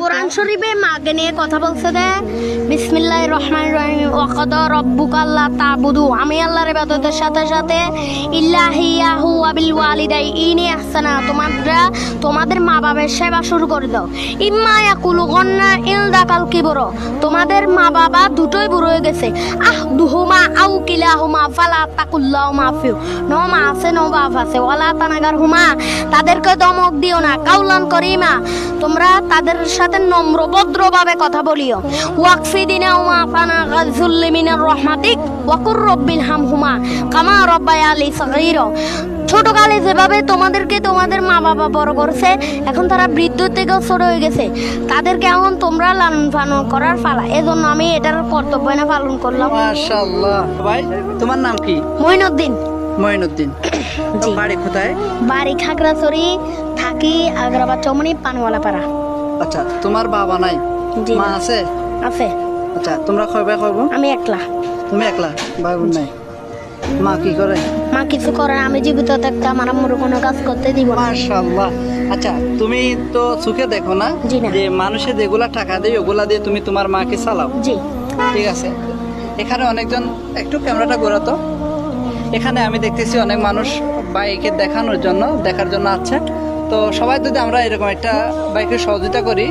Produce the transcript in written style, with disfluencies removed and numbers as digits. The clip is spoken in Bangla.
কোরআন শরীফে মাকে নিয়ে কথা বলছে দে বিসমিল্লাহির রহমানির রহিম ওয়াকাদা রাব্বুকা আল্লা তা'বুদু আমি আল্লাহর ইবাদতের সাথে সাথে ইল্লাহিয়াহু ওয়া বিল ওয়ালিদাইনি ইহসানা তোমাদের মা বাবার সেবা শুরু করে দাও ইম্মা ইয়াকুলু গন্না ইলদাকাল কিবর তোমাদের মা বাবা দুটোই বুড়ো হয়ে গেছে দুহুমা আউ কিলাহুমা ফালা তাকুল্লাহুমা ফিউ নো মা আছে নো বাপ আছে ওয়ালা তানাগার হুমা তাদেরকে দমক দিও না কাউলান করিমা তোমরা তাদের সাথে নম্র ভদ্রভাবে কথা বলিও ওয়াকফিদিনা ওয়া ফানা গাযুল মিনার রহমাতিক ওয়া কুর রাব্বিল হামহুমা কামা রাব্বায়ানি সগীরা ছোটকালে যেভাবে তোমাদেরকে তোমাদের মা বাবা বড় করছে এখন তারা বৃদ্ধ থেকেও ছোট হয়ে গেছে তাদেরকে এখন তোমরা লালন পালন করার পালা এজন্য আমি এটার কর্তব্য না পালন করলাম। মাশাআল্লাহ। ভাই তোমার নাম কি? মঈনুদ্দিন। মঈনুদ্দিন। তো বাড়ি কোথায়? বাড়ি খাগড়াছড়ি, থাকি আগ্রাবাদ চৌমনি পানওয়ালা পাড়া। আচ্ছা, তোমার বাবা নাই? জি মা আছে? আছে। আচ্ছা, তোমরা কয় ভাই কয় বোন? আমি একলা। তুমি একলা? ভাই বোন নাই? মা কি করে? মা কিছু করে না, আমি জীবিত থাকতে আমার আম্মুর কোনো কাজ করতে দিব না। মাশাআল্লাহ। আচ্ছা, তুমি তো চোখে দেখো না জি না। যে মানুষে যেগুলা টাকা দেয় ওগুলা দিয়ে তুমি তোমার মাকে চালাও? জি। ঠিক আছে। এখানে অনেকজন, একটু ক্যামেরাটা ঘোরাতো, এখানে আমি দেখতেছি অনেক মানুষ বাইকে দেখার জন্য আছে। তো সবাই যদি আমরা এরকম একটা বাইকের সহযোগিতা করি